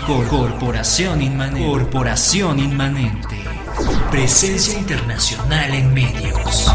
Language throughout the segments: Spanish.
Corporación Inmanente. Presencia internacional en medios.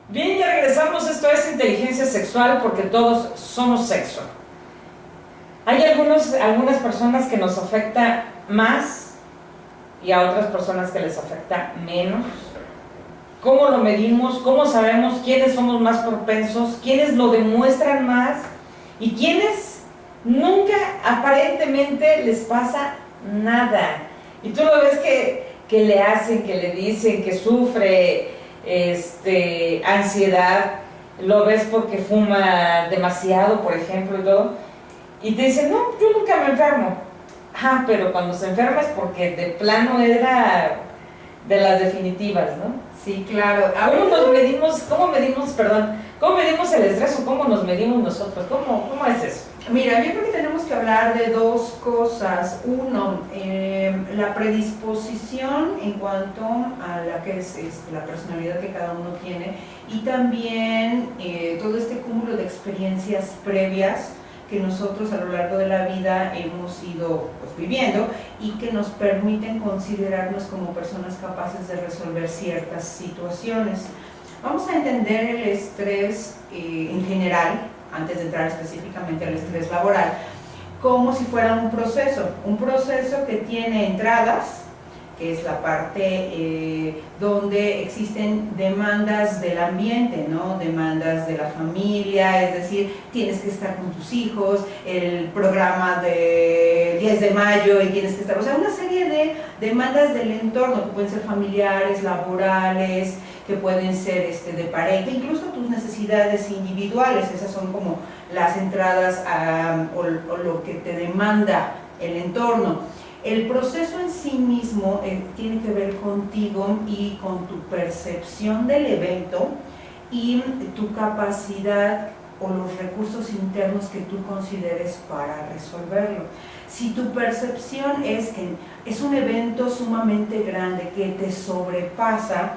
Bien, ya regresamos. Esto es Inteligencia Sexual, porque todos somos sexo. Hay algunas personas que nos afecta más y a otras personas que les afecta menos. ¿Cómo lo medimos? ¿Cómo sabemos quiénes somos más propensos? ¿Quiénes lo demuestran más? ¿Y quiénes nunca aparentemente les pasa nada? Y tú lo ves que le hacen, que le dicen, que sufre ansiedad, lo ves porque fuma demasiado, por ejemplo, y todo, y te dicen, no, yo nunca me enfermo. Pero cuando se enferma es porque de plano era de las definitivas, ¿no? Sí, claro. ¿Cómo medimos el estrés o cómo nos medimos nosotros? ¿Cómo es eso? Mira, yo creo que tenemos que hablar de dos cosas. Uno, la predisposición en cuanto a la que es la personalidad que cada uno tiene, y también todo este cúmulo de experiencias previas que nosotros a lo largo de la vida hemos ido viviendo y que nos permiten considerarnos como personas capaces de resolver ciertas situaciones. Vamos a entender el estrés en general, antes de entrar específicamente al estrés laboral, como si fuera un proceso que tiene entradas, que es la parte donde existen demandas del ambiente, ¿no? Demandas de la familia, es decir, tienes que estar con tus hijos, el programa de 10 de mayo y tienes que estar, o sea, una serie de demandas del entorno que pueden ser familiares, laborales, que pueden ser de pareja, incluso tus necesidades individuales. Esas son como las entradas o lo que te demanda el entorno. El proceso en sí mismo tiene que ver contigo y con tu percepción del evento y tu capacidad o los recursos internos que tú consideres para resolverlo. Si tu percepción es que es un evento sumamente grande que te sobrepasa,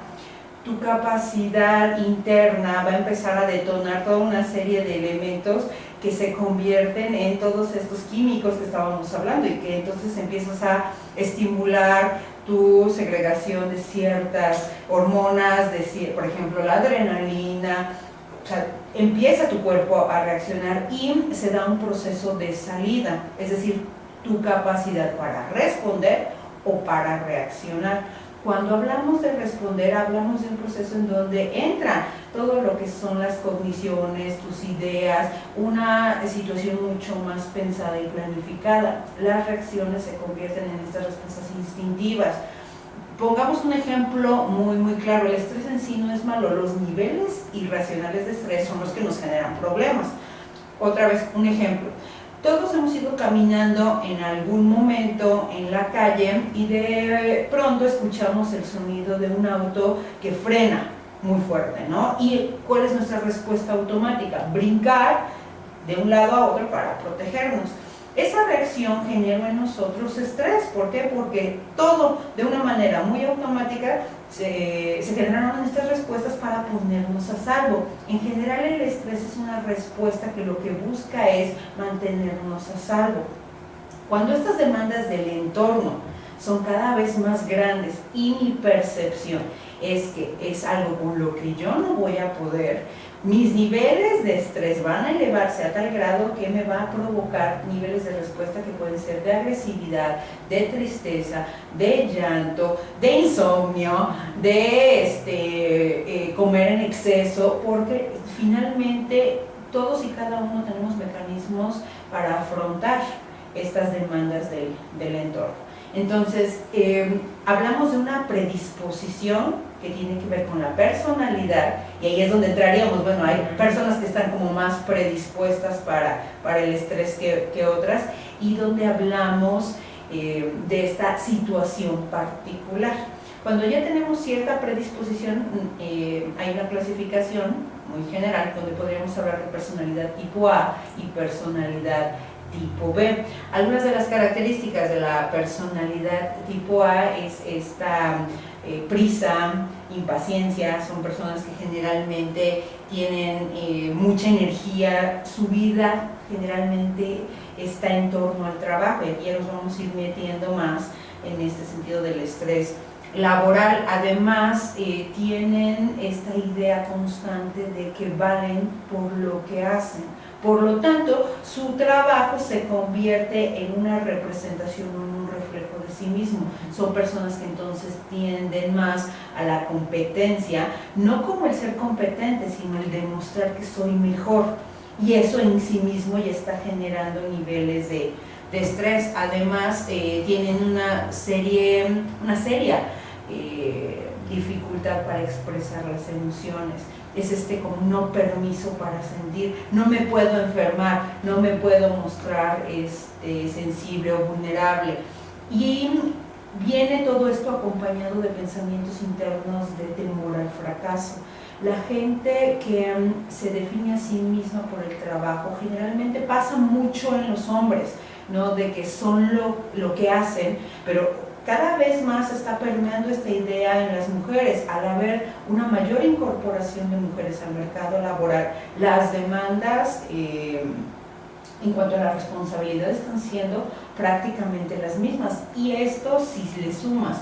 tu capacidad interna va a empezar a detonar toda una serie de elementos que se convierten en todos estos químicos que estábamos hablando, y que entonces empiezas a estimular tu segregación de ciertas hormonas, por ejemplo la adrenalina. O sea, empieza tu cuerpo a reaccionar y se da un proceso de salida, es decir, tu capacidad para responder o para reaccionar. Cuando hablamos de responder, hablamos de un proceso en donde entra todo lo que son las cogniciones, tus ideas, una situación mucho más pensada y planificada. Las reacciones se convierten en estas respuestas instintivas. Pongamos un ejemplo muy, muy claro. El estrés en sí no es malo, los niveles irracionales de estrés son los que nos generan problemas. Otra vez, un ejemplo. Todos hemos ido caminando en algún momento en la calle y de pronto escuchamos el sonido de un auto que frena muy fuerte, ¿no? ¿Y cuál es nuestra respuesta automática? Brincar de un lado a otro para protegernos. Esa reacción generó en nosotros estrés. ¿Por qué? Porque todo de una manera muy automática se generaron estas respuestas para ponernos a salvo. En general el estrés es una respuesta que lo que busca es mantenernos a salvo. Cuando estas demandas del entorno son cada vez más grandes y mi percepción es que es algo con lo que yo no voy a poder, mis niveles de estrés van a elevarse a tal grado que me va a provocar niveles de respuesta que pueden ser de agresividad, de tristeza, de llanto, de insomnio, de comer en exceso, porque finalmente todos y cada uno tenemos mecanismos para afrontar estas demandas del entorno. Entonces, hablamos de una predisposición que tiene que ver con la personalidad, y ahí es donde entraríamos. Bueno, hay personas que están como más predispuestas para el estrés que otras, y donde hablamos de esta situación particular. Cuando ya tenemos cierta predisposición, hay una clasificación muy general donde podríamos hablar de personalidad tipo A y personalidad tipo B. Algunas de las características de la personalidad tipo A es esta prisa, impaciencia, son personas que generalmente tienen mucha energía, su vida generalmente está en torno al trabajo, y aquí ya nos vamos a ir metiendo más en este sentido del estrés laboral. Además tienen esta idea constante de que valen por lo que hacen, por lo tanto su trabajo se convierte en una representación, en un reflejo de sí mismo. Son personas que entonces tienden más a la competencia, no como el ser competente, sino el demostrar que soy mejor, y eso en sí mismo ya está generando niveles de estrés. Además tienen una seria dificultad para expresar las emociones. Es como no permiso para sentir, no me puedo enfermar, no me puedo mostrar sensible o vulnerable. Y viene todo esto acompañado de pensamientos internos de temor al fracaso. La gente que se define a sí misma por el trabajo generalmente pasa mucho en los hombres, ¿no? De que son lo que hacen, pero cada vez más está permeando esta idea en las mujeres. Al haber una mayor incorporación de mujeres al mercado laboral, las demandas en cuanto a la responsabilidad están siendo prácticamente las mismas, y esto si le sumas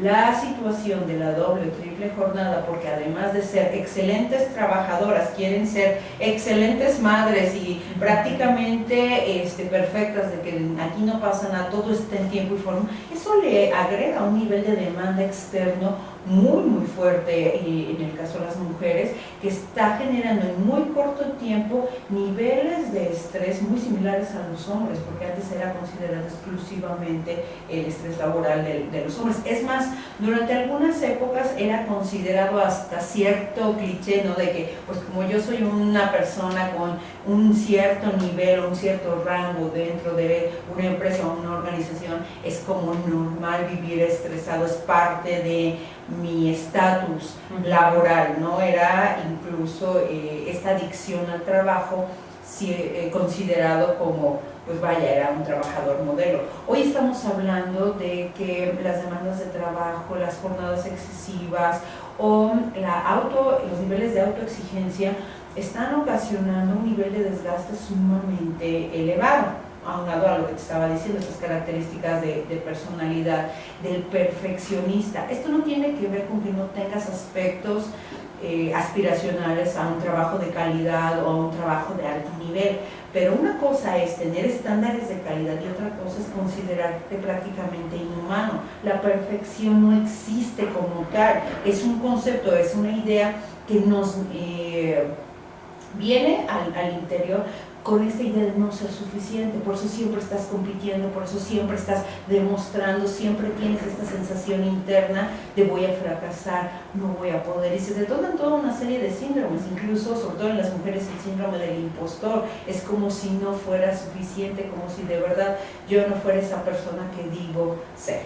la situación de la doble o triple jornada, porque además de ser excelentes trabajadoras, quieren ser excelentes madres y prácticamente perfectas, de que aquí no pasa nada, todo está en tiempo y forma, eso le agrega un nivel de demanda externo muy fuerte, en el caso de las mujeres, que está generando en muy corto tiempo niveles de estrés muy similares a los hombres, porque antes era considerado exclusivamente el estrés laboral de los hombres. Es más, durante algunas épocas era considerado hasta cierto cliché, ¿no? De que, pues como yo soy una persona con un cierto nivel, un cierto rango dentro de una empresa o una organización, es como normal vivir estresado, es parte de mi estatus laboral, ¿no? Era incluso esta adicción al trabajo considerado como, pues vaya, era un trabajador modelo. Hoy estamos hablando de que las demandas de trabajo, las jornadas excesivas o los niveles de autoexigencia están ocasionando un nivel de desgaste sumamente elevado, aunado a lo que te estaba diciendo, estas características de personalidad, del perfeccionista. Esto no tiene que ver con que no tengas aspectos aspiracionales a un trabajo de calidad o a un trabajo de alto nivel, pero una cosa es tener estándares de calidad y otra cosa es considerarte prácticamente inhumano. La perfección no existe como tal, es un concepto, es una idea que nos viene al interior con esta idea de no ser suficiente. Por eso siempre estás compitiendo, por eso siempre estás demostrando, siempre tienes esta sensación interna de voy a fracasar, no voy a poder, y se detonan toda una serie de síndromes, incluso sobre todo en las mujeres el síndrome del impostor. Es como si no fuera suficiente, como si de verdad yo no fuera esa persona que digo ser.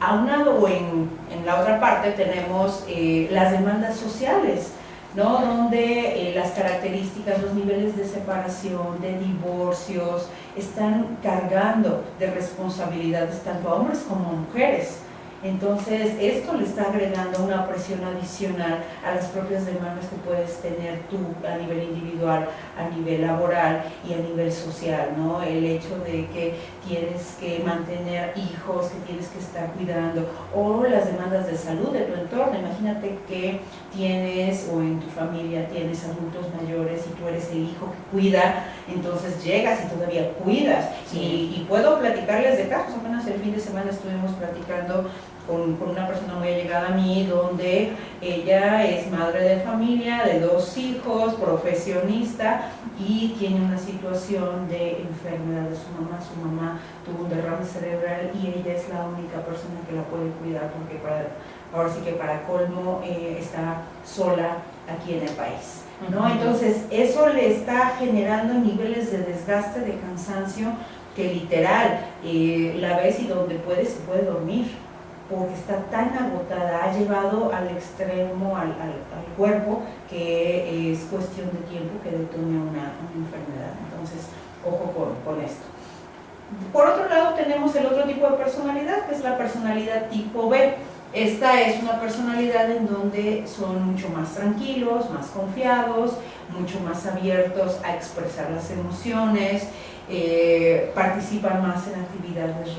Aunado o en la otra parte tenemos las demandas sociales, ¿no? Donde las características, los niveles de separación, de divorcios, están cargando de responsabilidades tanto a hombres como a mujeres. Entonces esto le está agregando una presión adicional a las propias demandas que puedes tener tú a nivel individual, a nivel laboral y a nivel social, ¿no? El hecho de que tienes que mantener hijos, que tienes que estar cuidando, o las demandas de salud de tu entorno. Imagínate que tienes, o en tu familia tienes adultos mayores y tú eres el hijo que cuida, entonces llegas y todavía cuidas. Sí. Y puedo platicarles de casos. Apenas el fin de semana estuvimos platicando con una persona muy allegada a mí, donde ella es madre de familia, de 2 hijos, profesionista, y tiene una situación de enfermedad de su mamá. Su mamá tuvo un derrame cerebral y ella es la única persona que la puede cuidar, porque ahora sí que para colmo está sola aquí en el país, ¿no? Entonces eso le está generando niveles de desgaste, de cansancio, que literal la ves y donde se puede dormir, porque está tan agotada, ha llevado al extremo al cuerpo, que es cuestión de tiempo que detone una enfermedad. Entonces, ojo con esto. Por otro lado tenemos el otro tipo de personalidad, que es la personalidad tipo B. Esta es una personalidad en donde son mucho más tranquilos, más confiados, mucho más abiertos a expresar las emociones, participan más en actividades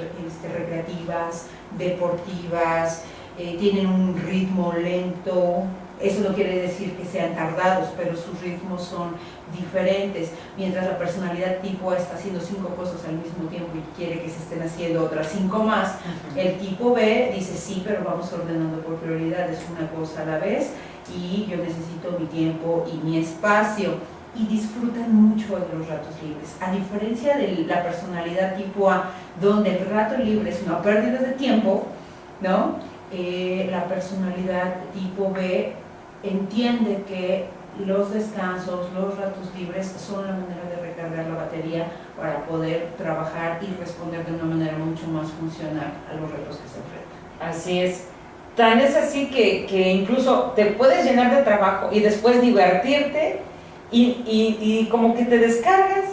recreativas, deportivas, tienen un ritmo lento. Eso no quiere decir que sean tardados, pero sus ritmos son diferentes. Mientras la personalidad tipo A está haciendo 5 cosas al mismo tiempo y quiere que se estén haciendo otras 5 más, el tipo B dice sí, pero vamos ordenando por prioridades, una cosa a la vez, y yo necesito mi tiempo y mi espacio. Y disfrutan mucho de los ratos libres. A diferencia de la personalidad tipo A, donde el rato libre es una pérdida de tiempo, ¿no? La personalidad tipo B entiende que los descansos, los ratos libres son la manera de recargar la batería para poder trabajar y responder de una manera mucho más funcional a los retos que se enfrentan. Así es. Tan es así que incluso te puedes llenar de trabajo y después divertirte y como que te descargas,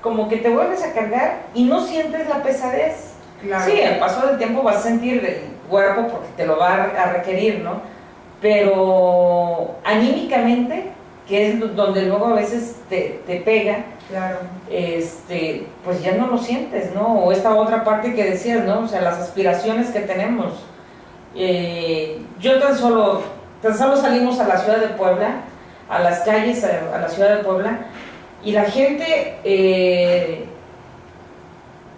como que te vuelves a cargar y no sientes la pesadez. Claro. Sí, al paso del tiempo vas a sentir el cuerpo porque te lo va a requerir, ¿no? Pero anímicamente, que es donde luego a veces te pega, Claro. Pues ya no lo sientes, ¿no? O esta otra parte que decías, ¿no? O sea, las aspiraciones que tenemos. Yo tan solo salimos a la ciudad de Puebla, a las calles, a la ciudad de Puebla, y la gente,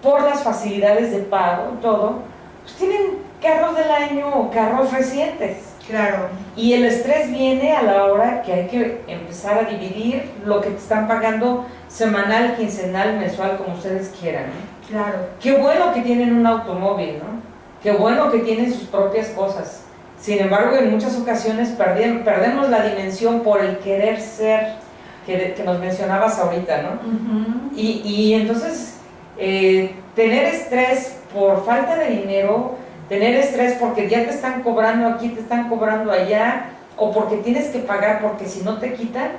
por las facilidades de pago, todo, pues tienen carros del año o carros recientes. Claro. Y el estrés viene a la hora que hay que empezar a dividir lo que te están pagando semanal, quincenal, mensual, como ustedes quieran, ¿no? Claro. Qué bueno que tienen un automóvil, ¿no? Qué bueno que tienen sus propias cosas. Sin embargo, en muchas ocasiones perdemos la dimensión por el querer ser, que nos mencionabas ahorita, ¿no? Uh-huh. Y entonces, tener estrés por falta de dinero, tener estrés porque ya te están cobrando aquí, te están cobrando allá, o porque tienes que pagar porque si no te quitan,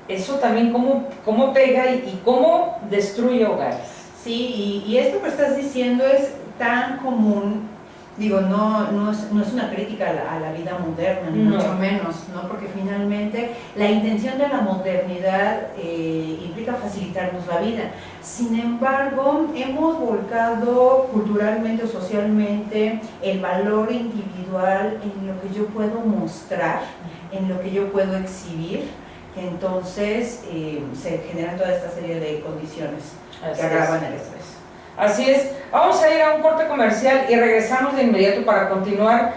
eso también cómo pega y cómo destruye hogares. Sí, y esto que estás diciendo es tan común, digo, no es una crítica a la vida moderna, ni No. mucho menos, ¿no? Porque finalmente la intención de la modernidad implica facilitarnos la vida. Sin embargo, hemos volcado culturalmente o socialmente el valor individual en lo que yo puedo mostrar, en lo que yo puedo exhibir. Entonces se generan toda esta serie de condiciones que agravan el estrés. Así es. Vamos a ir a un corte comercial y regresamos de inmediato para continuar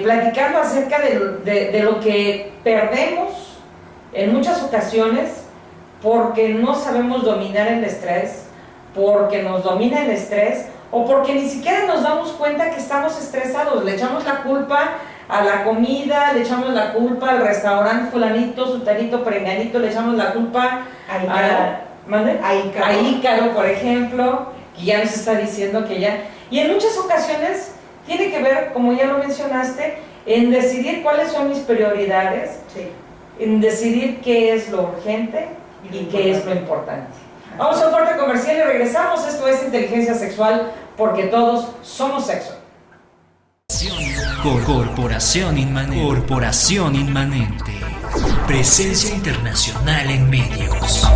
platicando acerca de lo que perdemos en muchas ocasiones porque no sabemos dominar el estrés, porque nos domina el estrés o porque ni siquiera nos damos cuenta que estamos estresados. Le echamos la culpa a la comida, le echamos la culpa al restaurante fulanito, sutanito, perenganito, le echamos la culpa a Ícaro, por ejemplo, que ya nos está diciendo que ya... Y en muchas ocasiones tiene que ver, como ya lo mencionaste, en decidir cuáles son mis prioridades, Sí. en decidir qué es lo urgente y qué es lo importante. Vamos a un corte comercial y regresamos. Esto es Inteligencia Sexual, porque todos somos sexo. Corporación Inmanente. Presencia internacional en medios.